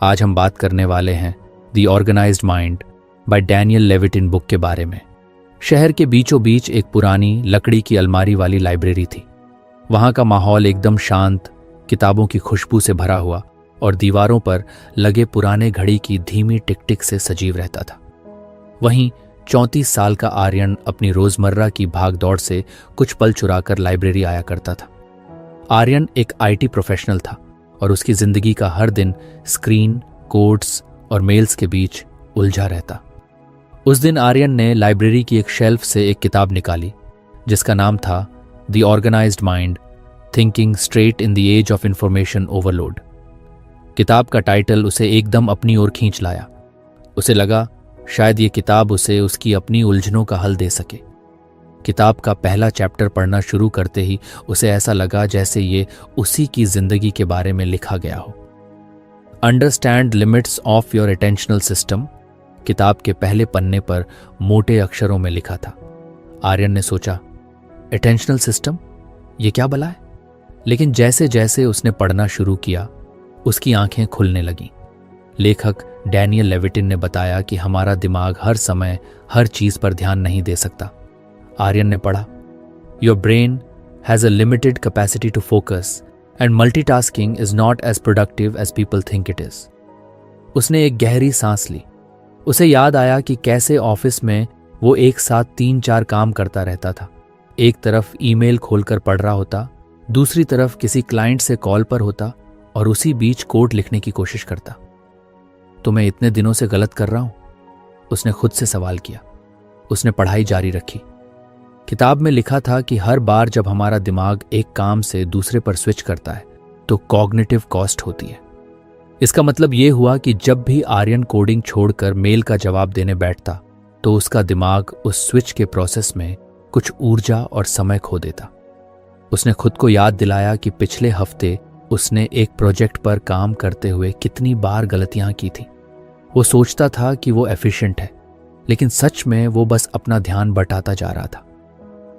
आज हम बात करने वाले हैं the organised mind by Daniel Levitin book के बारे में। शहर के बीचों बीच एक पुरानी लकड़ी की अलमारी वाली लाइब्रेरी थी। वहाँ का माहौल एकदम शांत, किताबों की खुशबू से भरा हुआ और दीवारों पर लगे पुराने घड़ी की धीमी टिक टिक से सजीव रहता था। वहीं 34 साल का आर्यन अपनी रोजमर्रा की भाग दौड़ से कुछ पल चुराकर लाइब्रेरी आया करता था। आर्यन एक आईटी प्रोफेशनल था और उसकी जिंदगी का हर दिन स्क्रीन, कोड्स और मेल्स के बीच उलझा रहता। उस दिन आर्यन ने लाइब्रेरी की एक शेल्फ से एक किताब निकाली जिसका नाम था the organised mind, thinking straight in the age of information overload. किताब का टाइटल उसे एकदम अपनी ओर खींच लाया। उसे लगा शायद ये किताब उसे उसकी अपनी उलझनों का हल दे सके। किताब का पहला चैप्टर पढ़ना शुरू करते ही उसे ऐसा लगा जैसे ये उसी की जिंदगी के बारे में लिखा गया हो। Understand limits of your attentional system किताब के पहले पन्ने पर मोटे अक्षरों में लिखा था। आर्यन ने सोचा, अटेंशनल सिस्टम, ये क्या भला है? लेकिन जैसे जैसे उसने पढ़ना शुरू किया उसकी आंखें खुलने लगीं। लेखक डैनियल लेविटिन ने बताया कि हमारा दिमाग हर समय हर चीज पर ध्यान नहीं दे सकता। आर्यन ने पढ़ा, your brain has a limited capacity to focus and multitasking is not as productive as people think it is. उसने एक गहरी सांस ली। उसे याद आया कि कैसे ऑफिस में वो एक साथ 3-4 काम करता रहता था। एक तरफ ईमेल खोलकर पढ़ रहा होता, दूसरी तरफ किसी क्लाइंट से कॉल पर होता और उसी बीच कोड लिखने की कोशिश करता। तो मैं इतने दिनों से गलत कर रहा हूं? उसने खुद से सवाल किया। उसने पढ़ाई जारी रखी। किताब में लिखा था कि हर बार जब हमारा दिमाग एक काम से दूसरे पर स्विच करता है तो कॉग्निटिव कॉस्ट होती है। इसका मतलब ये हुआ कि जब भी आर्यन कोडिंग छोड़कर मेल का जवाब देने बैठता तो उसका दिमाग उस स्विच के प्रोसेस में कुछ ऊर्जा और समय खो देता। उसने खुद को याद दिलाया कि पिछले हफ्ते उसने एक प्रोजेक्ट पर काम करते हुए कितनी बार गलतियां की थी। वो सोचता था कि वो एफिशिएंट है, लेकिन सच में वो बस अपना ध्यान बटाता जा रहा था।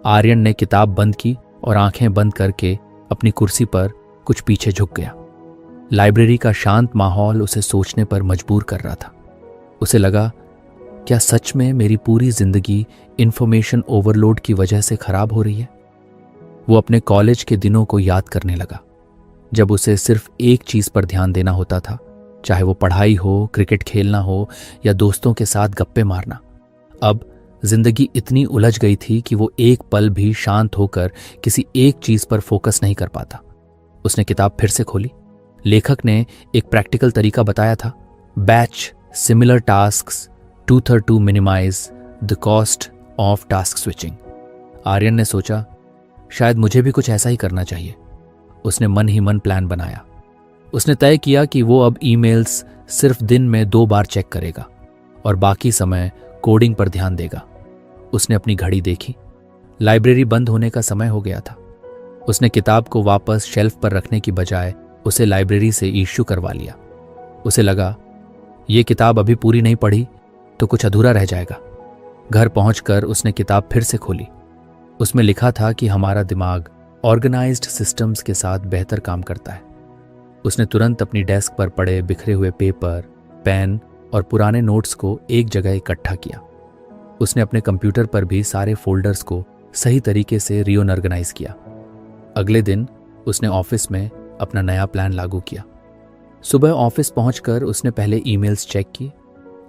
आर्यन ने किताब बंद की और आंखें बंद करके अपनी कुर्सी पर कुछ पीछे झुक गया। लाइब्रेरी का शांत माहौल उसे सोचने पर मजबूर कर रहा था। उसे लगा, क्या सच में मेरी पूरी जिंदगी इंफॉर्मेशन ओवरलोड की वजह से खराब हो रही है? वो अपने कॉलेज के दिनों को याद करने लगा जब उसे सिर्फ एक चीज पर ध्यान देना होता था, चाहे वो पढ़ाई हो, क्रिकेट खेलना हो या दोस्तों के साथ गप्पे मारना। अब जिंदगी इतनी उलझ गई थी कि वो एक पल भी शांत होकर किसी एक चीज पर फोकस नहीं कर पाता। उसने किताब फिर से खोली। लेखक ने एक प्रैक्टिकल तरीका बताया था, batch similar tasks to minimise the cost of task switching. Aryan ने सोचा, शायद मुझे भी कुछ ऐसा ही करना चाहिए। उसने मन ही मन प्लान बनाया। उसने तय किया कि वो अब ईमेल्स सिर्फ दिन में 2 बार चेक करेगा और बाकी समय कोडिंग पर ध्यान देगा। उसने अपनी घड़ी देखी। लाइब्रेरी बंद होने का समय हो गया था। उसने किताब को वापस शेल्फ पर रखने की बजाय उसे लाइब्रेरी से इश्यू करवा लिया। उसे लगा, ये किताब अभी पूरी नहीं पढ़ी तो कुछ अधूरा रह जाएगा। घर पहुंचकर उसने किताब फिर से खोली। उसमें लिखा था कि हमारा दिमाग ऑर्गेनाइज्ड सिस्टम्स के साथ बेहतर काम करता है। उसने तुरंत अपनी डेस्क पर पड़े बिखरे हुए पेपर, पेन और पुराने नोट्स को एक जगह इकट्ठा किया। उसने अपने कंप्यूटर पर भी सारे फोल्डर्स को सही तरीके से रीऑर्गेनाइज किया। अगले दिन उसने ऑफिस में अपना नया प्लान लागू किया। सुबह ऑफिस पहुंचकर उसने पहले ईमेल्स चेक की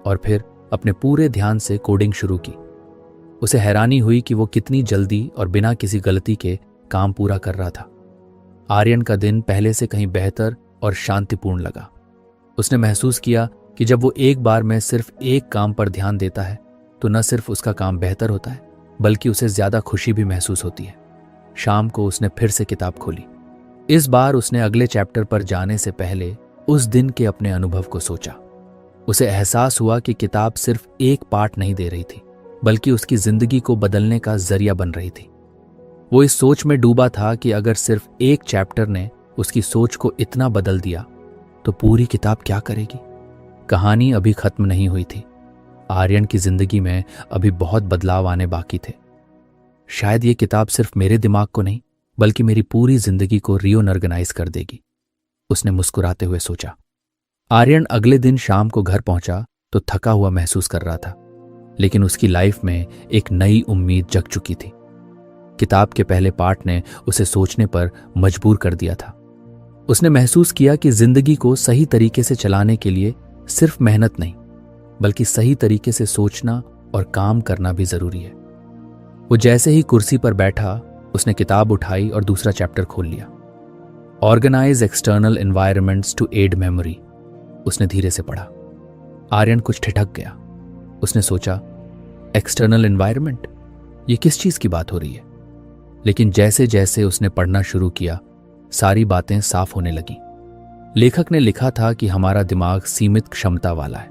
और फिर अपने पूरे ध्यान से कोडिंग शुरू की। उसे हैरानी हुई कि वो कितनी जल्दी और बिना किसी गलती के काम पूरा कर रहा था। आर्यन का दिन पहले से कहीं बेहतर और शांतिपूर्ण लगा। उसने महसूस किया कि जब वो एक बार में सिर्फ एक काम पर ध्यान देता है तो न सिर्फ उसका काम बेहतर होता है बल्कि उसे ज्यादा खुशी भी महसूस होती है। शाम को उसने फिर से किताब खोली। इस बार उसने अगले चैप्टर पर जाने से पहले उस दिन के अपने अनुभव को सोचा। उसे एहसास हुआ कि किताब सिर्फ एक पाठ नहीं दे रही थी बल्कि उसकी जिंदगी को बदलने का जरिया बन रही थी। वो इस सोच में डूबा था कि अगर सिर्फ एक चैप्टर ने उसकी सोच को इतना बदल दिया तो पूरी किताब क्या करेगी। कहानी अभी खत्म नहीं हुई थी। आर्यन की जिंदगी में अभी बहुत बदलाव आने बाकी थे। शायद ये किताब सिर्फ मेरे दिमाग को नहीं बल्कि मेरी पूरी जिंदगी को रीऑर्गेनाइज कर देगी, उसने मुस्कुराते हुए सोचा। आर्यन अगले दिन शाम को घर पहुंचा तो थका हुआ महसूस कर रहा था, लेकिन उसकी लाइफ में एक नई उम्मीद जग चुकी थी। किताब के पहले पार्ट ने उसे सोचने पर मजबूर कर दिया था। उसने महसूस किया कि जिंदगी को सही तरीके से चलाने के लिए सिर्फ मेहनत नहीं, बल्कि सही तरीके से सोचना और काम करना भी जरूरी है। वो जैसे ही कुर्सी पर बैठा, उसने किताब उठाई और दूसरा चैप्टर खोल लिया। Organise external environments to aid memory. उसने धीरे से पढ़ा। आर्यन कुछ ठिठक गया। उसने सोचा, एक्सटर्नल एनवायरनमेंट, ये किस चीज की बात हो रही है? लेकिन जैसे जैसे उसने पढ़ना शुरू किया, सारी बातें साफ होने लगी। लेखक ने लिखा था कि हमारा दिमाग सीमित क्षमता वाला है।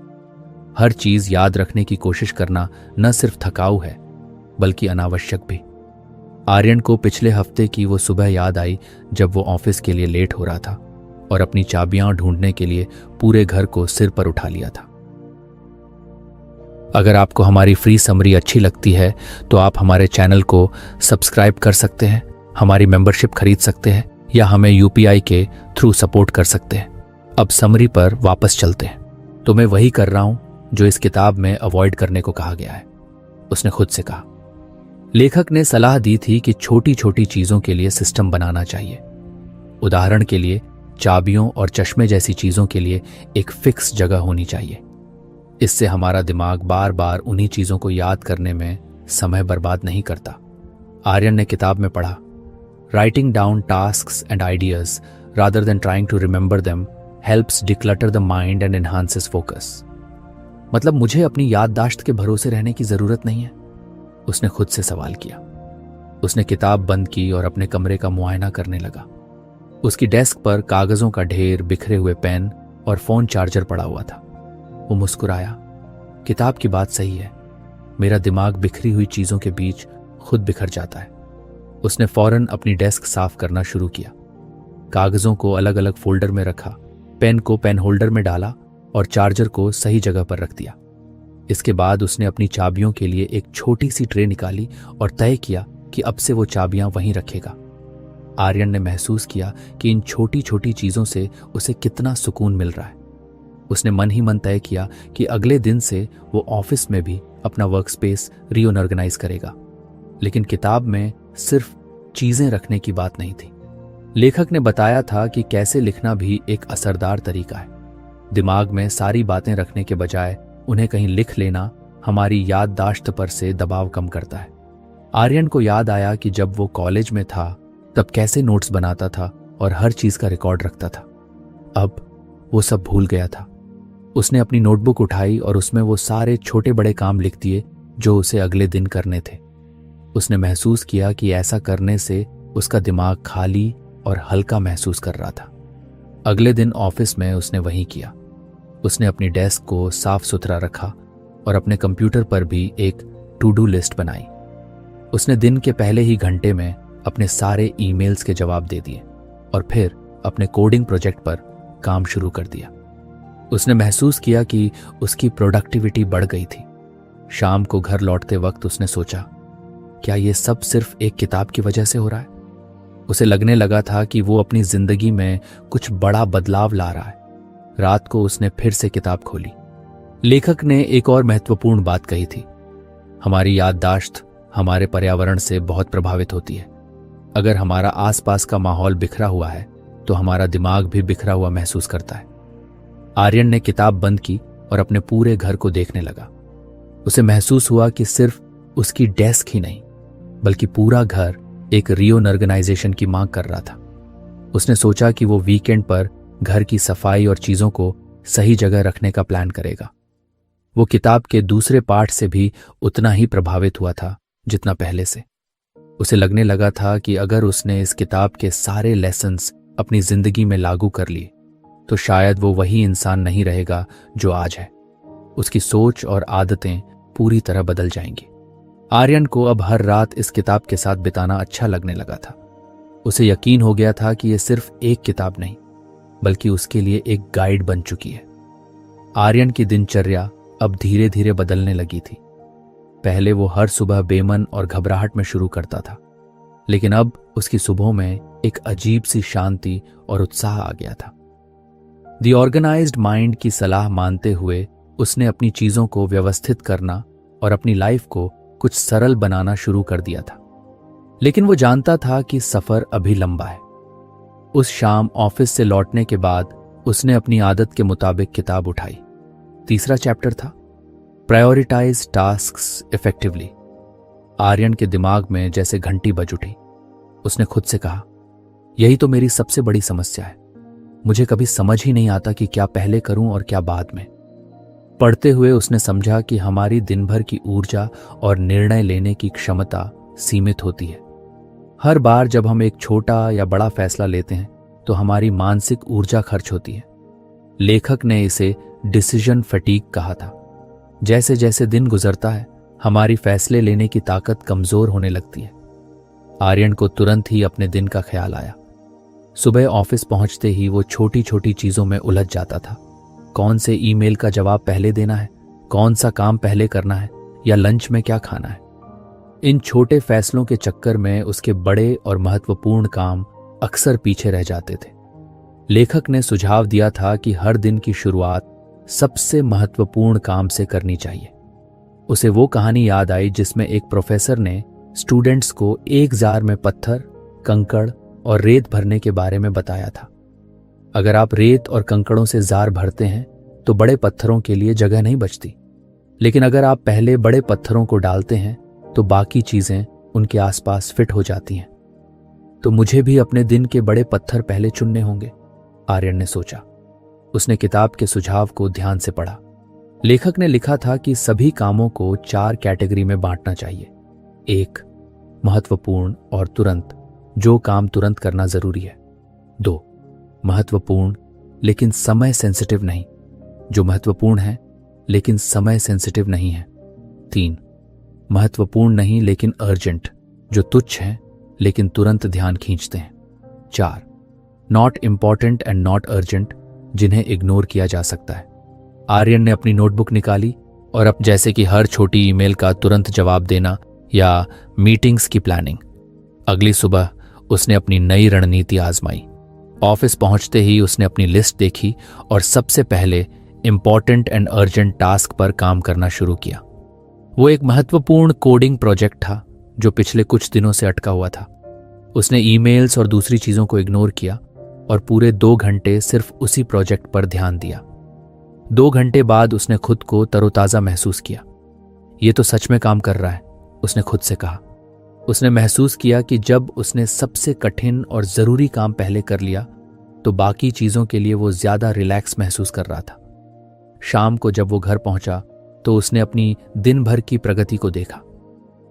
हर चीज याद रखने की कोशिश करना न सिर्फ थकाऊ है, बल्कि अनावश्यक भी। आर्यन को पिछले हफ्ते की वो सुबह याद आई जब वो ऑफिस के लिए लेट हो रहा था और अपनी चाबियां ढूंढने के लिए पूरे घर को सिर पर उठा लिया था। अगर आपको हमारी फ्री समरी अच्छी लगती है तो आप हमारे चैनल को सब्सक्राइब कर सकते हैं, हमारी मेंबरशिप खरीद सकते हैं या हमें यूपीआई के थ्रू सपोर्ट कर सकते हैं। अब समरी पर वापस चलते हैं। तो मैं वही कर रहा हूं जो इस किताब में अवॉइड करने को कहा गया है, उसने खुद से कहा। लेखक ने सलाह दी थी कि छोटी छोटी चीजों के लिए सिस्टम बनाना चाहिए। उदाहरण के लिए चाबियों और चश्मे जैसी चीजों के लिए एक फिक्स जगह होनी चाहिए। इससे हमारा दिमाग बार बार उन्हीं चीजों को याद करने में समय बर्बाद नहीं करता। आर्यन ने किताब में पढ़ा, writing down tasks and ideas rather than trying to remember them helps declutter the mind and enhances focus. मतलब मुझे अपनी याददाश्त के भरोसे रहने की जरूरत नहीं है, उसने खुद से सवाल किया। उसने किताब बंद की और अपने कमरे का मुआयना करने लगा। उसकी डेस्क पर कागजों का ढेर, बिखरे हुए पेन और फोन चार्जर पड़ा हुआ था। वो मुस्कुराया। किताब की बात सही है, मेरा दिमाग बिखरी हुई चीजों के बीच खुद बिखर जाता है। उसने फौरन अपनी डेस्क साफ करना शुरू किया। कागजों को अलग अलग फोल्डर में रखा, पेन को पेन होल्डर में डाला और चार्जर को सही जगह पर रख दिया। इसके बाद उसने अपनी चाबियों के लिए एक छोटी सी ट्रे निकाली और तय किया कि अब से वो चाबियां वहीं रखेगा। आर्यन ने महसूस किया कि इन छोटी छोटी चीजों से उसे कितना सुकून मिल रहा है। उसने मन ही मन तय किया कि अगले दिन से वो ऑफिस में भी अपना वर्क स्पेस रीऑर्गेनाइज करेगा। लेकिन किताब में सिर्फ चीजें रखने की बात नहीं थी। लेखक ने बताया था कि कैसे लिखना भी एक असरदार तरीका है। दिमाग में सारी बातें रखने के बजाय उन्हें कहीं लिख लेना हमारी याददाश्त पर से दबाव कम करता है। आर्यन को याद आया कि जब वो कॉलेज में था तब कैसे नोट्स बनाता था और हर चीज का रिकॉर्ड रखता था। अब वो सब भूल गया था। उसने अपनी नोटबुक उठाई और उसमें वो सारे छोटे बड़े काम लिख दिए जो उसे अगले दिन करने थे। उसने महसूस किया कि ऐसा करने से उसका दिमाग खाली और हल्का महसूस कर रहा था। अगले दिन ऑफिस में उसने वही किया। उसने अपनी डेस्क को साफ सुथरा रखा और अपने कंप्यूटर पर भी एक टू डू लिस्ट बनाई। उसने दिन के पहले ही घंटे में अपने सारे ईमेल्स के जवाब दे दिए और फिर अपने कोडिंग प्रोजेक्ट पर काम शुरू कर दिया। उसने महसूस किया कि उसकी प्रोडक्टिविटी बढ़ गई थी। शाम को घर लौटते वक्त उसने सोचा, क्या ये सब सिर्फ एक किताब की वजह से हो रहा है? उसे लगने लगा था कि वो अपनी जिंदगी में कुछ बड़ा बदलाव ला रहा है। रात को उसने फिर से किताब खोली। लेखक ने एक और महत्वपूर्ण बात कही थी, हमारी याददाश्त हमारे पर्यावरण से बहुत प्रभावित होती है। अगर हमारा आसपास का माहौल बिखरा हुआ है तो हमारा दिमाग भी बिखरा हुआ महसूस करता है। आर्यन ने किताब बंद की और अपने पूरे घर को देखने लगा। उसे महसूस हुआ कि सिर्फ उसकी डेस्क ही नहीं, बल्कि पूरा घर एक रीऑर्गेनाइजेशन की मांग कर रहा था। उसने सोचा कि वो वीकेंड पर घर की सफाई और चीजों को सही जगह रखने का प्लान करेगा। वो किताब के दूसरे पार्ट से भी उतना ही प्रभावित हुआ था जितना पहले से। उसे लगने लगा था कि अगर उसने इस किताब के सारे लेसन्स अपनी जिंदगी में लागू कर लिए तो शायद वो वही इंसान नहीं रहेगा जो आज है। उसकी सोच और आदतें पूरी तरह बदल जाएंगी। आर्यन को अब हर रात इस किताब के साथ बिताना अच्छा लगने लगा था। उसे यकीन हो गया था कि यह सिर्फ एक किताब नहीं, बल्कि उसके लिए एक गाइड बन चुकी है। आर्यन की दिनचर्या अब धीरे धीरे बदलने लगी थी। पहले वो हर सुबह बेमन और घबराहट में शुरू करता था, लेकिन अब उसकी सुबहों में एक अजीब सी शांति और उत्साह आ गया था। द ऑर्गेनाइज्ड माइंड की सलाह मानते हुए उसने अपनी चीजों को व्यवस्थित करना और अपनी लाइफ को कुछ सरल बनाना शुरू कर दिया था। लेकिन वो जानता था कि सफर अभी लंबा है। उस शाम ऑफिस से लौटने के बाद उसने अपनी आदत के मुताबिक किताब उठाई। तीसरा चैप्टर था प्रायोरिटाइज टास्क्स इफेक्टिवली। आर्यन के दिमाग में जैसे घंटी बज उठी। उसने खुद से कहा, यही तो मेरी सबसे बड़ी समस्या है। मुझे कभी समझ ही नहीं आता कि क्या पहले करूं और क्या बाद में। पढ़ते हुए उसने समझा कि हमारी दिन भर की ऊर्जा और निर्णय लेने की क्षमता सीमित होती है। हर बार जब हम एक छोटा या बड़ा फैसला लेते हैं तो हमारी मानसिक ऊर्जा खर्च होती है। लेखक ने इसे डिसीजन फटीग कहा था। जैसे जैसे दिन गुजरता है हमारी फैसले लेने की ताकत कमजोर होने लगती है। आर्यन को तुरंत ही अपने दिन का ख्याल आया। सुबह ऑफिस पहुंचते ही वो छोटी छोटी चीजों में उलझ जाता था। कौन से ईमेल का जवाब पहले देना है, कौन सा काम पहले करना है, या लंच में क्या खाना है। इन छोटे फैसलों के चक्कर में उसके बड़े और महत्वपूर्ण काम अक्सर पीछे रह जाते थे। लेखक ने सुझाव दिया था कि हर दिन की शुरुआत सबसे महत्वपूर्ण काम से करनी चाहिए। उसे वो कहानी याद आई जिसमें एक प्रोफेसर ने स्टूडेंट्स को एक जार में पत्थर, कंकड़ और रेत भरने के बारे में बताया था। अगर आप रेत और कंकड़ों से जार भरते हैं तो बड़े पत्थरों के लिए जगह नहीं बचती, लेकिन अगर आप पहले बड़े पत्थरों को डालते हैं तो बाकी चीजें उनके आसपास फिट हो जाती हैं। तो मुझे भी अपने दिन के बड़े पत्थर पहले चुनने होंगे, आर्यन ने सोचा। उसने किताब के सुझाव को ध्यान से पढ़ा। लेखक ने लिखा था कि सभी कामों को 4 कैटेगरी में बांटना चाहिए। 1, महत्वपूर्ण और तुरंत, जो काम तुरंत करना जरूरी है। 2, महत्वपूर्ण लेकिन समय सेंसिटिव नहीं, जो महत्वपूर्ण है लेकिन समय सेंसिटिव नहीं है। 3, महत्वपूर्ण नहीं लेकिन अर्जेंट, जो तुच्छ है लेकिन तुरंत ध्यान खींचते हैं। 4, not important and not urgent, जिन्हें इग्नोर किया जा सकता है। आर्यन ने अपनी नोटबुक निकाली और अब जैसे कि हर छोटी ईमेल का तुरंत जवाब देना या मीटिंग्स की प्लानिंग। अगली सुबह उसने अपनी नई रणनीति आजमाई। ऑफिस पहुंचते ही उसने अपनी लिस्ट देखी और सबसे पहले इंपॉर्टेंट एंड अर्जेंट टास्क पर काम करना शुरू किया। वो एक महत्वपूर्ण कोडिंग प्रोजेक्ट था जो पिछले कुछ दिनों से अटका हुआ था। उसने ईमेल्स और दूसरी चीजों को इग्नोर किया और पूरे 2 घंटे सिर्फ उसी प्रोजेक्ट पर ध्यान दिया। 2 घंटे बाद उसने खुद को तरोताजा महसूस किया। ये तो सच में काम कर रहा है, उसने खुद से कहा। उसने महसूस किया कि जब उसने सबसे कठिन और जरूरी काम पहले कर लिया तो बाकी चीजों के लिए वो ज्यादा रिलैक्स महसूस कर रहा था। शाम को जब वो घर पहुंचा तो उसने अपनी दिन भर की प्रगति को देखा।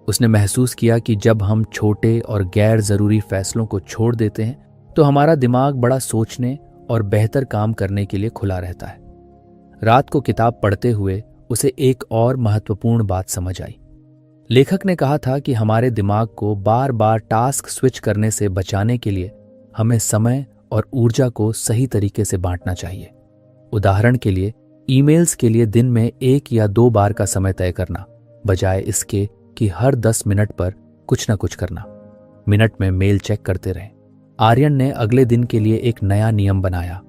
उसने महसूस किया कि जब हम छोटे और गैर जरूरी फैसलों को छोड़ देते हैं तो हमारा दिमाग बड़ा सोचने और बेहतर काम करने के लिए खुला रहता है। रात को किताब पढ़ते हुए उसे एक और महत्वपूर्ण बात समझ आई। लेखक ने कहा था कि हमारे दिमाग को बार बार टास्क स्विच करने से बचाने के लिए हमें समय और ऊर्जा को सही तरीके से बांटना चाहिए। उदाहरण के लिए, ईमेल्स के लिए दिन में 1 या 2 बार का समय तय करना, बजाय इसके कि हर 10 मिनट पर कुछ न कुछ करना। मिनट में मेल चेक करते रहें। आर्यन ने अगले दिन के लिए एक नया नियम बनाया।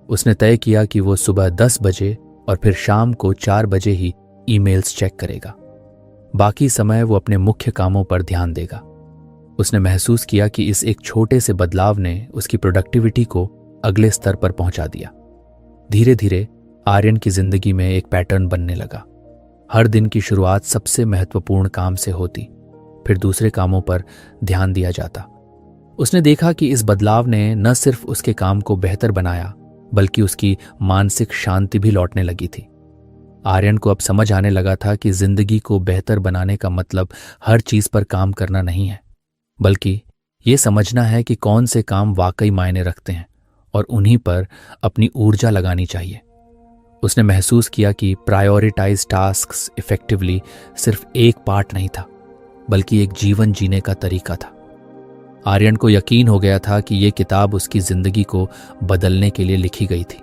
उसने तय किया कि वो सुबह 10 बजे और फिर शाम को 4 बजे ही ईमेल्स चेक करेगा। बाकी समय वो अपने मुख्य कामों पर ध्यान देगा। उसने महसूस किया कि इस एक छोटे से बदलाव ने उसकी प्रोडक्टिविटी को अगले स्तर पर पहुंचा दिया। धीरे धीरे आर्यन की जिंदगी में एक पैटर्न बनने लगा। हर दिन की शुरुआत सबसे महत्वपूर्ण काम से होती, फिर दूसरे कामों पर ध्यान दिया जाता। उसने देखा कि इस बदलाव ने न सिर्फ उसके काम को बेहतर बनाया बल्कि उसकी मानसिक शांति भी लौटने लगी थी। आर्यन को अब समझ आने लगा था कि जिंदगी को बेहतर बनाने का मतलब हर चीज पर काम करना नहीं है, बल्कि ये समझना है कि कौन से काम वाकई मायने रखते हैं और उन्हीं पर अपनी ऊर्जा लगानी चाहिए। उसने महसूस किया कि प्रायोरिटाइज टास्क्स इफेक्टिवली सिर्फ एक पार्ट नहीं था, बल्कि एक जीवन जीने का तरीका था। आर्यन को यकीन हो गया था कि यह किताब उसकी जिंदगी को बदलने के लिए लिखी गई थी।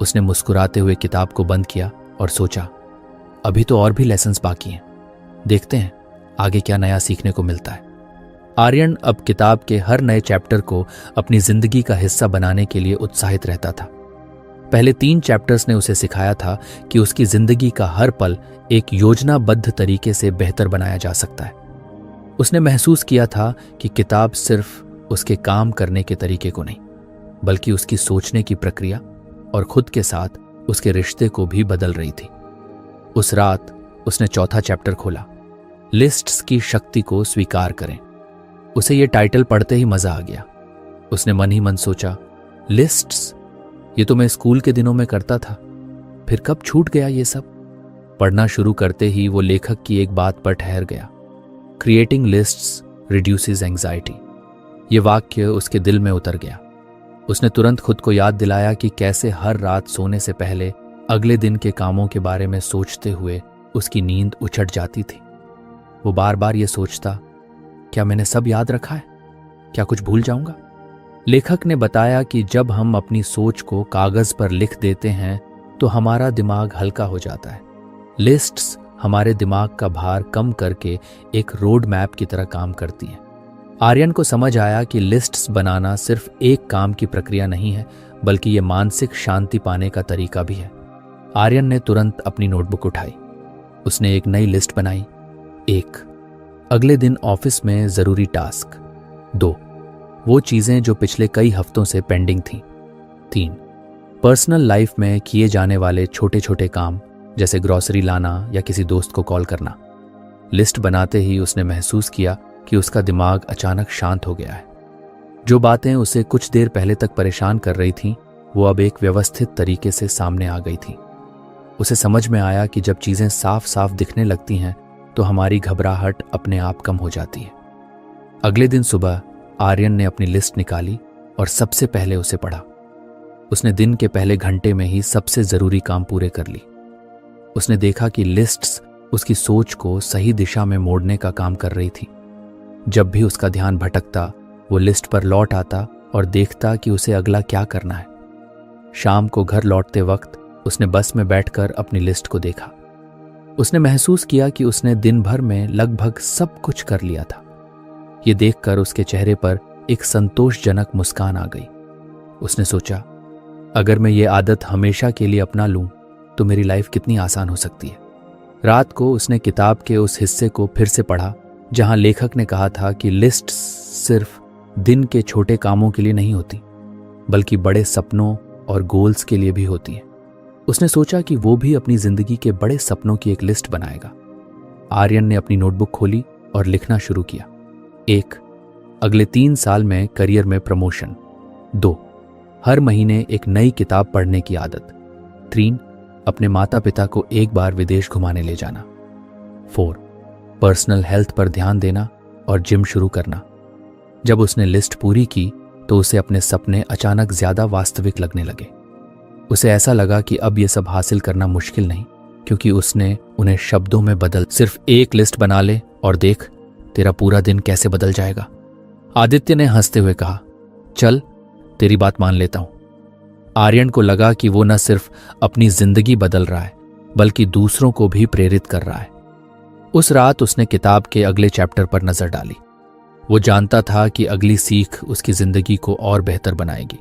उसने मुस्कुराते हुए किताब को बंद किया और सोचा, अभी तो और भी लेसन्स बाकी हैं, देखते हैं आगे क्या नया सीखने को मिलता है। आर्यन अब किताब के हर नए चैप्टर को अपनी जिंदगी का हिस्सा बनाने के लिए उत्साहित रहता था। पहले 3 चैप्टर्स ने उसे सिखाया था कि उसकी जिंदगी का हर पल एक योजनाबद्ध तरीके से बेहतर बनाया जा सकता है। उसने महसूस किया था कि किताब सिर्फ उसके काम करने के तरीके को नहीं, बल्कि उसकी सोचने की प्रक्रिया और खुद के साथ उसके रिश्ते को भी बदल रही थी। उस रात उसने चौथा चैप्टर खोला, लिस्ट्स की शक्ति को स्वीकार करें। उसे यह टाइटल पढ़ते ही मजा आ गया। उसने मन ही मन सोचा, लिस्ट्स, ये तो मैं स्कूल के दिनों में करता था, फिर कब छूट गया ये सब। पढ़ना शुरू करते ही वो लेखक की एक बात पर ठहर गया, क्रिएटिंग लिस्ट्स रिड्यूसेस एंग्जाइटी। ये वाक्य उसके दिल में उतर गया। उसने तुरंत खुद को याद दिलाया कि कैसे हर रात सोने से पहले अगले दिन के कामों के बारे में सोचते हुए उसकी नींद उछट जाती थी। वो बार बार ये सोचता, क्या मैंने सब याद रखा है, क्या कुछ भूल जाऊंगा। लेखक ने बताया कि जब हम अपनी सोच को कागज पर लिख देते हैं तो हमारा दिमाग हल्का हो जाता है। लिस्ट्स हमारे दिमाग का भार कम करके एक रोड मैप की तरह काम करती हैं। आर्यन को समझ आया कि लिस्ट्स बनाना सिर्फ एक काम की प्रक्रिया नहीं है, बल्कि ये मानसिक शांति पाने का तरीका भी है। आर्यन ने तुरंत अपनी नोटबुक उठाई। उसने एक नई लिस्ट बनाई। 1, अगले दिन ऑफिस में जरूरी टास्क। 2, वो चीजें जो पिछले कई हफ्तों से पेंडिंग थीं। 3, पर्सनल लाइफ में किए जाने वाले छोटे छोटे काम, जैसे ग्रोसरी लाना या किसी दोस्त को कॉल करना। लिस्ट बनाते ही उसने महसूस किया कि उसका दिमाग अचानक शांत हो गया है। जो बातें उसे कुछ देर पहले तक परेशान कर रही थीं, वो अब एक व्यवस्थित तरीके से सामने आ गई थीं। उसे समझ में आया कि जब चीजें साफ साफ दिखने लगती हैं तो हमारी घबराहट अपने आप कम हो जाती है। अगले दिन सुबह आर्यन ने अपनी लिस्ट निकाली और सबसे पहले उसे पढ़ा। उसने दिन के पहले घंटे में ही सबसे जरूरी काम पूरे कर ली। उसने देखा कि लिस्ट्स उसकी सोच को सही दिशा में मोड़ने का काम कर रही थी। जब भी उसका ध्यान भटकता, वो लिस्ट पर लौट आता और देखता कि उसे अगला क्या करना है। शाम को घर लौटते वक्त उसने बस में बैठकर अपनी लिस्ट को देखा। उसने महसूस किया कि उसने दिन भर में लगभग सब कुछ कर लिया था। ये देखकर उसके चेहरे पर एक संतोषजनक मुस्कान आ गई। उसने सोचा, अगर मैं ये आदत हमेशा के लिए अपना लूं तो मेरी लाइफ कितनी आसान हो सकती है। रात को उसने किताब के उस हिस्से को फिर से पढ़ा जहां लेखक ने कहा था कि लिस्ट सिर्फ दिन के छोटे कामों के लिए नहीं होती, बल्कि बड़े सपनों और गोल्स के लिए भी होती है। उसने सोचा कि वो भी अपनी जिंदगी के बड़े सपनों की एक लिस्ट बनाएगा। आर्यन ने अपनी नोटबुक खोली और लिखना शुरू किया। 1, अगले 3 साल में करियर में प्रमोशन। 2, हर महीने एक नई किताब पढ़ने की आदत। 3, अपने माता पिता को एक बार विदेश घुमाने ले जाना। 4, पर्सनल हेल्थ पर ध्यान देना और जिम शुरू करना। जब उसने लिस्ट पूरी की तो उसे अपने सपने अचानक ज्यादा वास्तविक लगने लगे। उसे ऐसा लगा कि अब यह सब हासिल करना मुश्किल नहीं, क्योंकि उसने उन्हें शब्दों में बदल, सिर्फ एक लिस्ट बना ले और देख तेरा पूरा दिन कैसे बदल जाएगा। आदित्य ने हंसते हुए कहा, चल तेरी बात मान लेता हूं। आर्यन को लगा कि वो न सिर्फ अपनी जिंदगी बदल रहा है, बल्कि दूसरों को भी प्रेरित कर रहा है। उस रात उसने किताब के अगले चैप्टर पर नजर डाली। वो जानता था कि अगली सीख उसकी जिंदगी को और बेहतर बनाएगी,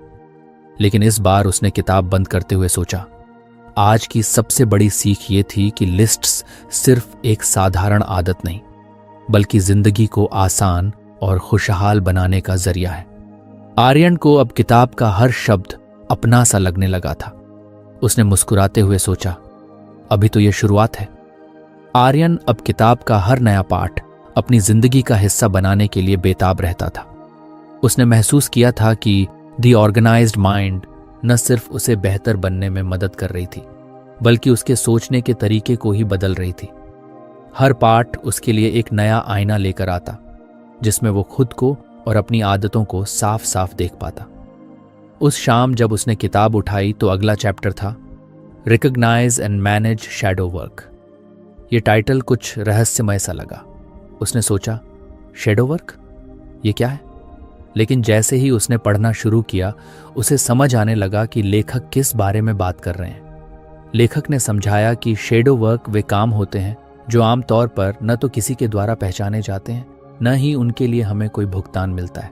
लेकिन इस बार उसने किताब बंद करते हुए सोचा, आज की सबसे बड़ी सीख ये थी कि लिस्ट्स सिर्फ एक साधारण आदत नहीं, बल्कि जिंदगी को आसान और खुशहाल बनाने का जरिया है। आर्यन को अब किताब का हर शब्द अपना सा लगने लगा था। उसने मुस्कुराते हुए सोचा, अभी तो यह शुरुआत है। आर्यन अब किताब का हर नया पाठ अपनी जिंदगी का हिस्सा बनाने के लिए बेताब रहता था। उसने महसूस किया था कि द ऑर्गेनाइज्ड माइंड न सिर्फ उसे बेहतर बनने में मदद कर रही थी, बल्कि उसके सोचने के तरीके को ही बदल रही थी। हर पाठ उसके लिए एक नया आईना लेकर आता, जिसमें वो खुद को और अपनी आदतों को साफ साफ देख पाता। उस शाम जब उसने किताब उठाई तो अगला चैप्टर था, recognise and manage shadow work. ये टाइटल कुछ रहस्यमय सा लगा। उसने सोचा, शैडो वर्क, ये क्या है? लेकिन जैसे ही उसने पढ़ना शुरू किया, उसे समझ आने लगा कि लेखक किस बारे में बात कर रहे हैं। लेखक ने समझाया कि शैडो वर्क वे काम होते हैं जो आमतौर पर न तो किसी के द्वारा पहचाने जाते हैं, न ही उनके लिए हमें कोई भुगतान मिलता है।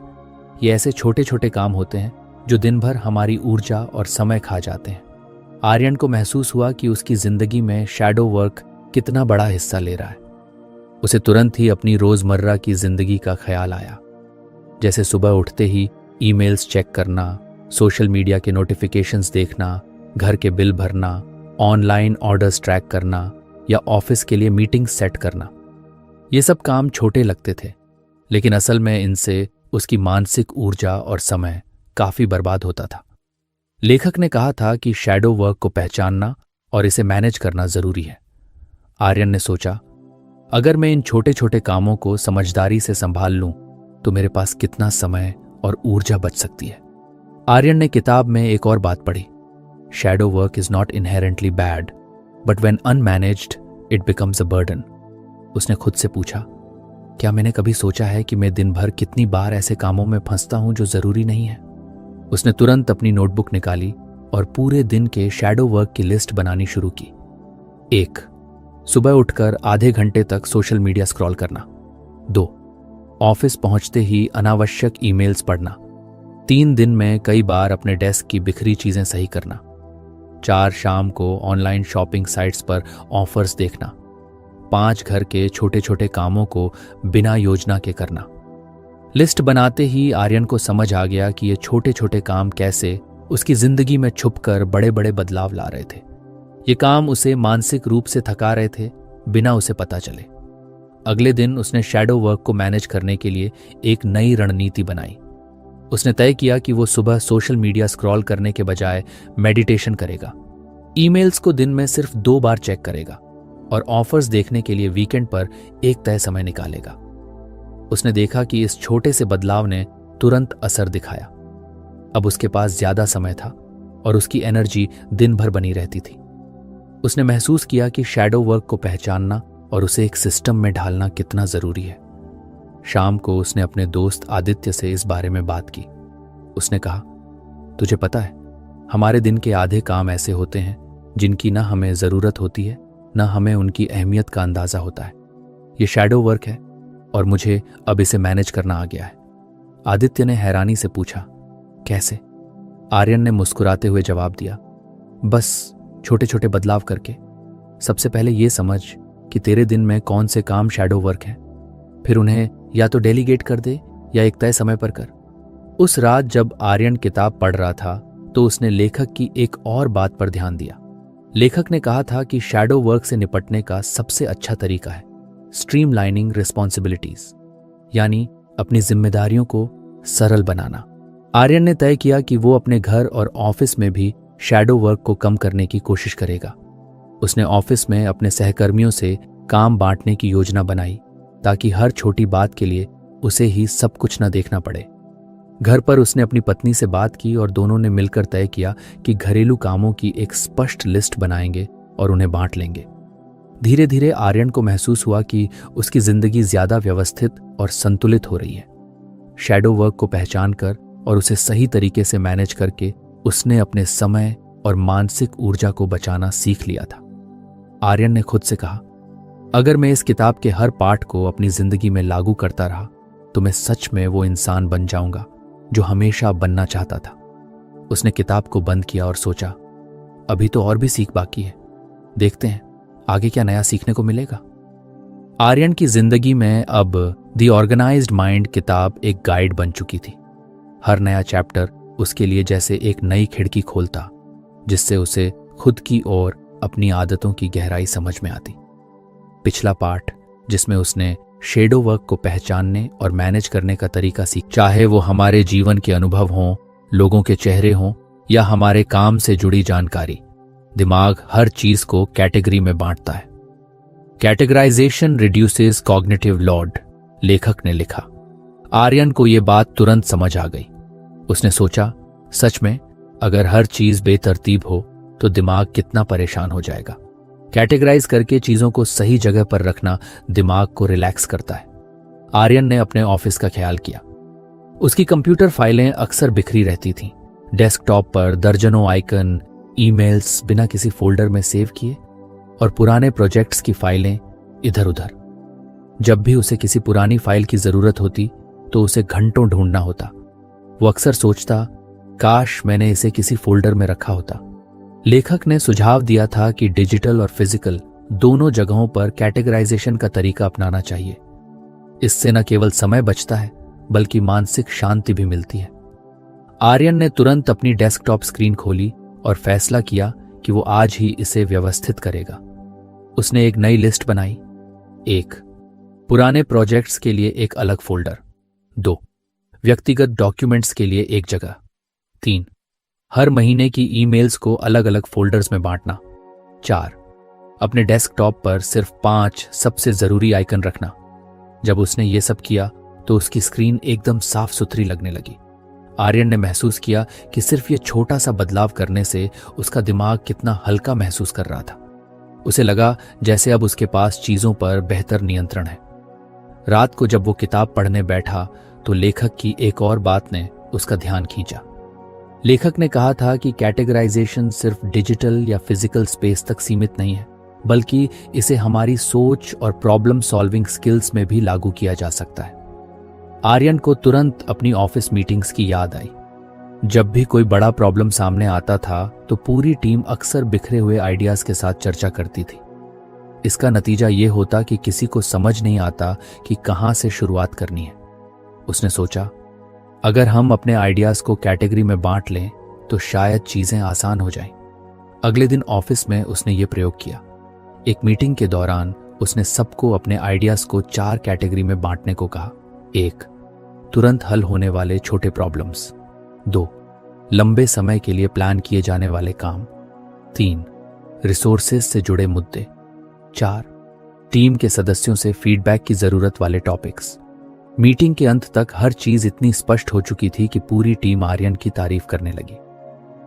ये ऐसे छोटे छोटे काम होते हैं जो दिन भर हमारी ऊर्जा और समय खा जाते हैं, आर्यन को महसूस हुआ कि उसकी जिंदगी में शैडो वर्क कितना बड़ा हिस्सा ले रहा है। उसे तुरंत ही अपनी रोजमर्रा की जिंदगी का ख्याल आया, जैसे सुबह उठते ही ईमेल्स चेक करना, सोशल मीडिया के नोटिफिकेशंस देखना, घर के बिल भरना, ऑनलाइन ऑर्डर्स ट्रैक करना या ऑफिस के लिए मीटिंग सेट करना। ये सब काम छोटे लगते थे, लेकिन असल में इनसे उसकी मानसिक ऊर्जा और समय काफी बर्बाद होता था। लेखक ने कहा था कि शैडो वर्क को पहचानना और इसे मैनेज करना जरूरी है। आर्यन ने सोचा, अगर मैं इन छोटे छोटे कामों को समझदारी से संभाल लूं तो मेरे पास कितना समय और ऊर्जा बच सकती है। आर्यन ने किताब में एक और बात पढ़ी, shadow work is not inherently bad, but when unmanaged it becomes a burden. उसने खुद से पूछा, क्या मैंने कभी सोचा है कि मैं दिन भर कितनी बार ऐसे कामों में फंसता हूं जो जरूरी नहीं है। उसने तुरंत अपनी नोटबुक निकाली और पूरे दिन के शैडो वर्क की लिस्ट बनानी शुरू की। 1. सुबह उठकर आधे घंटे तक सोशल मीडिया स्क्रॉल करना। 2. ऑफिस पहुंचते ही अनावश्यक ईमेल्स पढ़ना। 3 दिन में कई बार अपने डेस्क की बिखरी चीजें सही करना। 4. शाम को ऑनलाइन शॉपिंग साइट्स पर ऑफर्स देखना। 5. घर के छोटे छोटे कामों को बिना योजना के करना। लिस्ट बनाते ही आर्यन को समझ आ गया कि ये छोटे छोटे काम कैसे उसकी जिंदगी में छुपकर बड़े बड़े बदलाव ला रहे थे। ये काम उसे मानसिक रूप से थका रहे थे बिना उसे पता चले। अगले दिन उसने शैडो वर्क को मैनेज करने के लिए एक नई रणनीति बनाई। उसने तय किया कि वो सुबह सोशल मीडिया स्क्रॉल करने के बजाय मेडिटेशन करेगा, ईमेल्स को दिन में सिर्फ 2 बार चेक करेगा और ऑफर्स देखने के लिए वीकेंड पर एक तय समय निकालेगा। उसने देखा कि इस छोटे से बदलाव ने तुरंत असर दिखाया। अब उसके पास ज्यादा समय था और उसकी एनर्जी दिन भर बनी रहती थी। उसने महसूस किया कि शैडो वर्क को पहचानना और उसे एक सिस्टम में ढालना कितना जरूरी है। शाम को उसने अपने दोस्त आदित्य से इस बारे में बात की। उसने कहा, तुझे पता है, हमारे दिन के आधे काम ऐसे होते हैं जिनकी ना हमें जरूरत होती है ना हमें उनकी अहमियत का अंदाजा होता है। ये शैडो वर्क है और मुझे अब इसे मैनेज करना आ गया है। आदित्य ने हैरानी से पूछा, कैसे? आर्यन ने मुस्कुराते हुए जवाब दिया, बस छोटे छोटे बदलाव करके। सबसे पहले ये समझ कि तेरे दिन में कौन से काम शैडो वर्क हैं, फिर उन्हें या तो डेलीगेट कर दे या एक तय समय पर कर। उस रात जब आर्यन किताब पढ़ रहा था तो उसने लेखक की एक और बात पर ध्यान दिया। लेखक ने कहा था कि शैडो वर्क से निपटने का सबसे अच्छा तरीका है स्ट्रीमलाइनिंग रिस्पॉन्सिबिलिटीज, यानी अपनी जिम्मेदारियों को सरल बनाना। आर्यन ने तय किया कि वो अपने घर और ऑफिस में भी शैडो वर्क को कम करने की कोशिश करेगा। उसने ऑफिस में अपने सहकर्मियों से काम बांटने की योजना बनाई ताकि हर छोटी बात के लिए उसे ही सब कुछ न देखना पड़े। घर पर उसने अपनी पत्नी से बात की और दोनों ने मिलकर तय किया कि घरेलू कामों की एक स्पष्ट लिस्ट बनाएंगे और उन्हें बांट लेंगे। धीरे धीरे आर्यन को महसूस हुआ कि उसकी जिंदगी ज्यादा व्यवस्थित और संतुलित हो रही है। शैडो वर्क को पहचान कर और उसे सही तरीके से मैनेज करके उसने अपने समय और मानसिक ऊर्जा को बचाना सीख लिया था। आर्यन ने खुद से कहा, अगर मैं इस किताब के हर पाठ को अपनी जिंदगी में लागू करता रहा तो मैं सच में वो इंसान बन जाऊंगा जो हमेशा बनना चाहता था। उसने किताब को बंद किया और सोचा, अभी तो और भी सीख बाकी है, देखते हैं आगे क्या नया सीखने को मिलेगा। आर्यन की जिंदगी में अब द ऑर्गेनाइज्ड माइंड किताब एक गाइड बन चुकी थी। हर नया चैप्टर उसके लिए जैसे एक नई खिड़की खोलता, जिससे उसे खुद की और अपनी आदतों की गहराई समझ में आती। पिछला पार्ट, जिसमें उसने शैडो वर्क को पहचानने और मैनेज करने का तरीका सीख, चाहे वो हमारे जीवन के अनुभव हों, लोगों के चेहरे हों या हमारे काम से जुड़ी जानकारी, दिमाग हर चीज को कैटेगरी में बांटता है। कैटेगराइजेशन रिड्यूसेस कॉग्निटिव लोड, लेखक ने लिखा। आर्यन को यह बात तुरंत समझ आ गई। उसने सोचा, सच में अगर हर चीज बेतरतीब हो तो दिमाग कितना परेशान हो जाएगा। कैटेगराइज करके चीजों को सही जगह पर रखना दिमाग को रिलैक्स करता है। आर्यन ने अपने ऑफिस का ख्याल किया। उसकी कंप्यूटर फाइलें अक्सर बिखरी रहती थीं। डेस्कटॉप पर दर्जनों आइकन, ईमेल्स बिना किसी फोल्डर में सेव किए और पुराने प्रोजेक्ट्स की फाइलें इधर उधर। जब भी उसे किसी पुरानी फाइल की जरूरत होती तो उसे घंटों ढूंढना होता। वो अक्सर सोचता, काश मैंने इसे किसी फोल्डर में रखा होता। लेखक ने सुझाव दिया था कि डिजिटल और फिजिकल दोनों जगहों पर कैटेगराइजेशन का तरीका अपनाना चाहिए। इससे न केवल समय बचता है बल्कि मानसिक शांति भी मिलती है। आर्यन ने तुरंत अपनी डेस्कटॉप स्क्रीन खोली और फैसला किया कि वो आज ही इसे व्यवस्थित करेगा। उसने एक नई लिस्ट बनाई। 1. पुराने प्रोजेक्ट्स के लिए एक अलग फोल्डर। 2. व्यक्तिगत डॉक्यूमेंट्स के लिए एक जगह। 3. हर महीने की ईमेल्स को अलग अलग फोल्डर्स में बांटना। 4. अपने डेस्कटॉप पर सिर्फ 5 सबसे जरूरी आइकन रखना। जब उसने ये सब किया तो उसकी स्क्रीन एकदम साफ सुथरी लगने लगी। आर्यन ने महसूस किया कि सिर्फ ये छोटा सा बदलाव करने से उसका दिमाग कितना हल्का महसूस कर रहा था। उसे लगा जैसे अब उसके पास चीजों पर बेहतर नियंत्रण है। रात को जब वो किताब पढ़ने बैठा तो लेखक की एक और बात ने उसका ध्यान खींचा। लेखक ने कहा था कि कैटेगराइजेशन सिर्फ डिजिटल या फिजिकल स्पेस तक सीमित नहीं है, बल्कि इसे हमारी सोच और प्रॉब्लम सॉल्विंग स्किल्स में भी लागू किया जा सकता है। आर्यन को तुरंत अपनी ऑफिस मीटिंग्स की याद आई। जब भी कोई बड़ा प्रॉब्लम सामने आता था तो पूरी टीम अक्सर बिखरे हुए आइडियाज के साथ चर्चा करती थी। इसका नतीजा ये होता कि किसी को समझ नहीं आता कि कहां से शुरुआत करनी है। उसने सोचा, अगर हम अपने आइडियाज को कैटेगरी में बांट लें तो शायद चीजें आसान हो जाएं। अगले दिन ऑफिस में उसने ये प्रयोग किया। एक मीटिंग के दौरान उसने सबको अपने आइडियाज को 4 कैटेगरी में बांटने को कहा। 1. तुरंत हल होने वाले छोटे प्रॉब्लम्स। 2. लंबे समय के लिए प्लान किए जाने वाले काम। 3. रिसोर्सेज से जुड़े मुद्दे। 4. टीम के सदस्यों से फीडबैक की जरूरत वाले टॉपिक्स। मीटिंग के अंत तक हर चीज इतनी स्पष्ट हो चुकी थी कि पूरी टीम आर्यन की तारीफ करने लगी।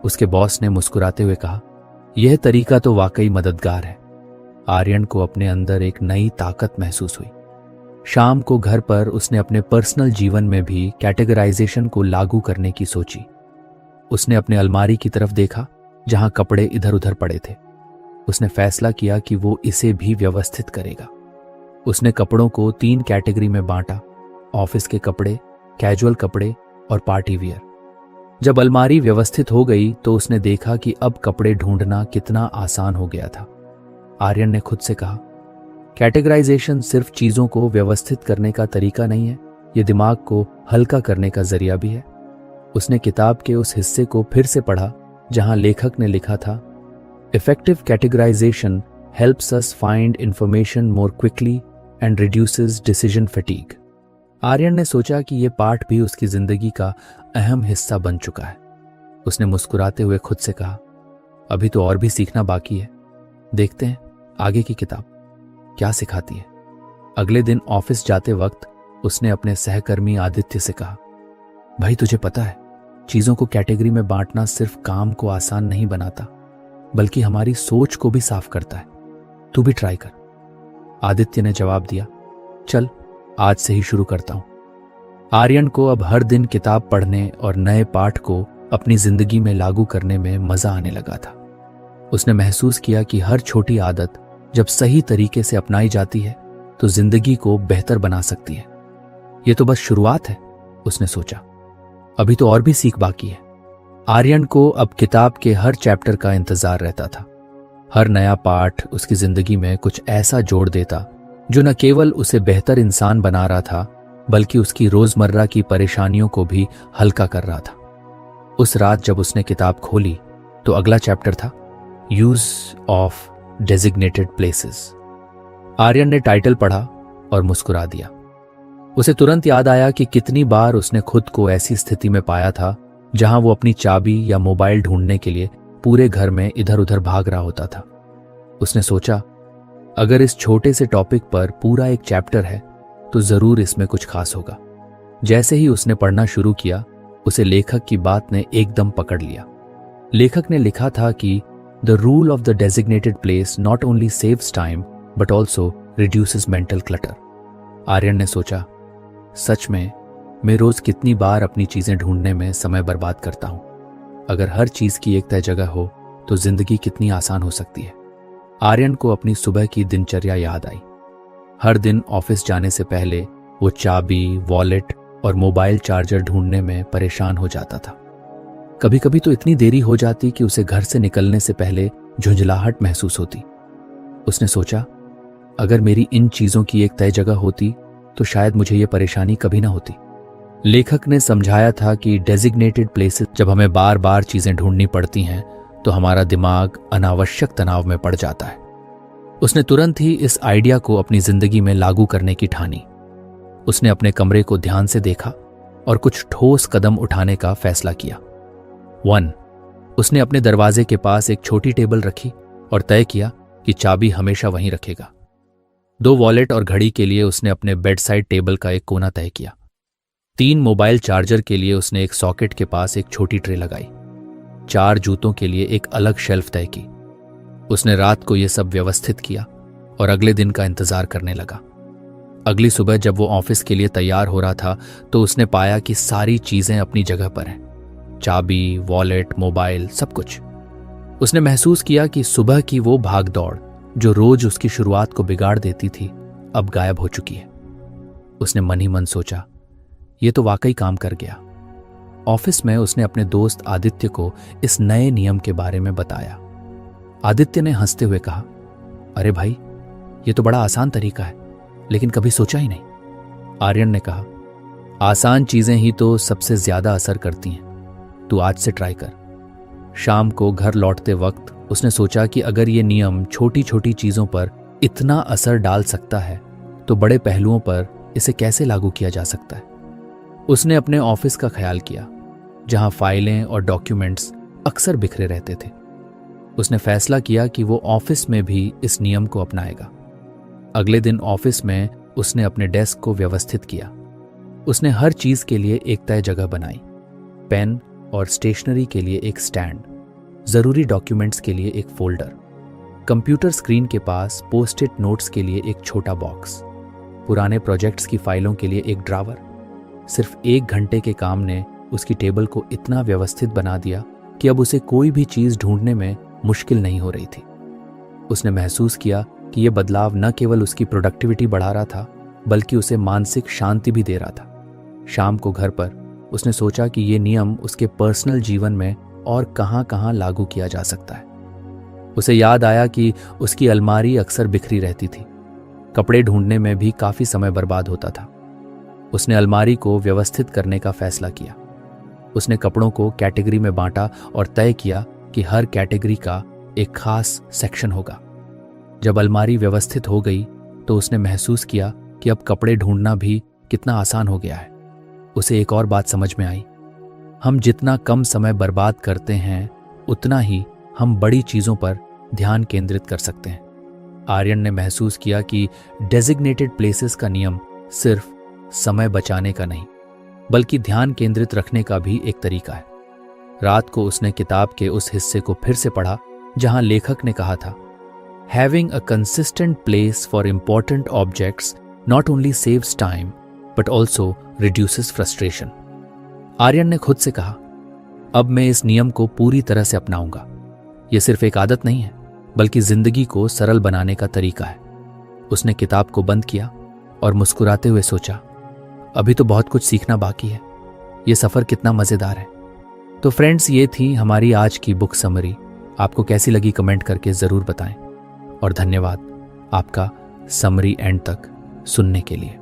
उसके बॉस ने मुस्कुराते हुए कहा, यह तरीका तो वाकई मददगार है। आर्यन को अपने अंदर एक नई ताकत महसूस हुई। शाम को घर पर उसने अपने पर्सनल जीवन में भी कैटेगराइजेशन को लागू करने की सोची। उसने अपने अलमारी की तरफ देखा जहां कपड़े इधर उधर पड़े थे। उसने फैसला किया कि वो इसे भी व्यवस्थित करेगा। उसने कपड़ों को 3 कैटेगरी में बांटा, ऑफिस के कपड़े, कैजुअल कपड़े और पार्टी वियर। जब अलमारी व्यवस्थित हो गई तो उसने देखा कि अब कपड़े ढूंढना कितना आसान हो गया था। आर्यन ने खुद से कहा, कैटेगराइजेशन सिर्फ चीजों को व्यवस्थित करने का तरीका नहीं है, यह दिमाग को हल्का करने का जरिया भी है। उसने किताब के उस हिस्से को फिर से पढ़ा जहां लेखक ने लिखा था, effective categorisation helps us find information more quickly and reduces decision fatigue. Aryan ने सोचा कि यह पाठ भी उसकी जिंदगी का अहम हिस्सा बन चुका है। उसने मुस्कुराते हुए खुद से कहा, अभी तो और भी सीखना बाकी है, देखते हैं आगे की किताब क्या सिखाती है। अगले दिन ऑफिस जाते वक्त उसने अपने सहकर्मी आदित्य से कहा, भाई तुझे पता है, चीजों को कैटेगरी में बांटना सिर्फ काम को आसान नहीं बनाता, बल्कि हमारी सोच को भी साफ करता है। तू भी ट्राई कर। आदित्य ने जवाब दिया, चल आज से ही शुरू करता हूं। आर्यन को अब हर दिन किताब पढ़ने और नए पाठ को अपनी जिंदगी में लागू करने में मजा आने लगा था। उसने महसूस किया कि हर छोटी आदत जब सही तरीके से अपनाई जाती है तो जिंदगी को बेहतर बना सकती है। यह तो बस शुरुआत है, उसने सोचा, अभी तो और भी सीख बाकी है। आर्यन को अब किताब के हर चैप्टर का इंतजार रहता था। हर नया पाठ उसकी जिंदगी में कुछ ऐसा जोड़ देता जो न केवल उसे बेहतर इंसान बना रहा था, बल्कि उसकी रोजमर्रा की परेशानियों को भी हल्का कर रहा था। उस रात जब उसने किताब खोली तो अगला चैप्टर था use of designated places. Aryan ने टाइटल पढ़ा और मुस्कुरा दिया। उसे तुरंत याद आया कि कितनी बार उसने खुद को ऐसी स्थिति में पाया था जहां वो अपनी चाबी या मोबाइल ढूंढने के लिए पूरे घर में इधर उधर भाग रहा होता था। उसने सोचा, अगर इस छोटे से टॉपिक पर पूरा एक चैप्टर है तो जरूर इसमें कुछ खास होगा। जैसे ही उसने पढ़ना शुरू किया, उसे लेखक की बात ने एकदम पकड़ लिया। लेखक ने लिखा था कि the rule of the designated place not only saves time but also reduces mental clutter. Aryan ने सोचा, सच में मैं रोज कितनी बार अपनी चीजें ढूंढने में समय बर्बाद करता हूं। अगर हर चीज की एक तय जगह हो तो जिंदगी कितनी आसान हो सकती है। आर्यन को अपनी सुबह की दिनचर्या याद आई। हर दिन ऑफिस जाने से पहले वो चाबी, वॉलेट और मोबाइल चार्जर ढूंढने में परेशान हो जाता था। कभी कभी तो इतनी देरी हो जाती कि उसे घर से निकलने से पहले झुंझलाहट महसूस होती। उसने सोचा, अगर मेरी इन चीजों की एक तय जगह होती तो शायद मुझे ये परेशानी कभी ना होती। लेखक ने समझाया था कि डेजिग्नेटेड प्लेसेस जब हमें बार बार चीजें ढूंढनी पड़ती हैं तो हमारा दिमाग अनावश्यक तनाव में पड़ जाता है। उसने तुरंत ही इस आइडिया को अपनी जिंदगी में लागू करने की ठानी। उसने अपने कमरे को ध्यान से देखा और कुछ ठोस कदम उठाने का फैसला किया। 1. उसने अपने दरवाजे के पास एक छोटी टेबल रखी और तय किया कि चाबी हमेशा वहीं रखेगा। 2 वॉलेट और घड़ी के लिए उसने अपने बेड साइड टेबल का एक कोना तय किया। 3 मोबाइल चार्जर के लिए उसने एक सॉकेट के पास एक छोटी ट्रे लगाई। 4 जूतों के लिए एक अलग शेल्फ तय की। उसने रात को यह सब व्यवस्थित किया और अगले दिन का इंतजार करने लगा। अगली सुबह जब वो ऑफिस के लिए तैयार हो रहा था तो उसने पाया कि सारी चीजें अपनी जगह पर हैं। चाबी, वॉलेट, मोबाइल, सब कुछ। उसने महसूस किया कि सुबह की वो भागदौड़ जो रोज उसकी शुरुआत को बिगाड़ देती थी अब गायब हो चुकी है। उसने मन ही मन सोचा, ये तो वाकई काम कर गया। ऑफिस में उसने अपने दोस्त आदित्य को इस नए नियम के बारे में बताया। आदित्य ने हंसते हुए कहा, अरे भाई, ये तो बड़ा आसान तरीका है, लेकिन कभी सोचा ही नहीं। आर्यन ने कहा, आसान चीजें ही तो सबसे ज्यादा असर करती हैं, तू आज से ट्राई कर। शाम को घर लौटते वक्त उसने सोचा कि अगर ये नियम छोटी छोटी चीजों पर इतना असर डाल सकता है तो बड़े पहलुओं पर इसे कैसे लागू किया जा सकता है। उसने अपने ऑफिस का ख्याल किया, जहां फाइलें और डॉक्यूमेंट्स अक्सर बिखरे रहते थे। उसने फैसला किया कि वो ऑफिस में भी इस नियम को अपनाएगा। अगले दिन ऑफिस में उसने अपने डेस्क को व्यवस्थित किया। उसने हर चीज के लिए एक तय जगह बनाई। पेन और स्टेशनरी के लिए एक स्टैंड, जरूरी डॉक्यूमेंट्स के लिए एक फोल्डर, कंप्यूटर स्क्रीन के पास पोस्ट इट नोट्स के लिए एक छोटा बॉक्स, पुराने प्रोजेक्ट्स की फाइलों के लिए एक ड्रावर। सिर्फ 1 घंटे के काम ने उसकी टेबल को इतना व्यवस्थित बना दिया कि अब उसे कोई भी चीज ढूंढने में मुश्किल नहीं हो रही थी। उसने महसूस किया कि यह बदलाव न केवल उसकी प्रोडक्टिविटी बढ़ा रहा था, बल्कि उसे मानसिक शांति भी दे रहा था। शाम को घर पर उसने सोचा कि यह नियम उसके पर्सनल जीवन में और कहां-कहां लागू किया जा सकता है। उसे याद आया कि उसकी अलमारी अक्सर बिखरी रहती थी। कपड़े ढूंढने में भी काफी समय बर्बाद होता था। उसने अलमारी को व्यवस्थित करने का फैसला किया। उसने कपड़ों को कैटेगरी में बांटा और तय किया कि हर कैटेगरी का एक खास सेक्शन होगा। जब अलमारी व्यवस्थित हो गई तो उसने महसूस किया कि अब कपड़े ढूंढना भी कितना आसान हो गया है। उसे एक और बात समझ में आई, हम जितना कम समय बर्बाद करते हैं उतना ही हम बड़ी चीजों पर ध्यान केंद्रित कर सकते हैं। आर्यन ने महसूस किया कि डेजिग्नेटेड प्लेसेस का नियम सिर्फ समय बचाने का नहीं, बल्कि ध्यान केंद्रित रखने का भी एक तरीका है। रात को उसने किताब के उस हिस्से को फिर से पढ़ा जहां लेखक ने कहा था, having a consistent place for important objects not only saves time but also reduces frustration. Aryan ने खुद से कहा, अब मैं इस नियम को पूरी तरह से अपनाऊंगा। यह सिर्फ एक आदत नहीं है, बल्कि जिंदगी को सरल बनाने का तरीका है। उसने किताब को बंद किया और मुस्कुराते हुए सोचा, अभी तो बहुत कुछ सीखना बाकी है। यह सफर कितना मजेदार है। तो फ्रेंड्स, ये थी हमारी आज की बुक समरी। आपको कैसी लगी कमेंट करके जरूर बताएं और धन्यवाद आपका समरी एंड तक सुनने के लिए।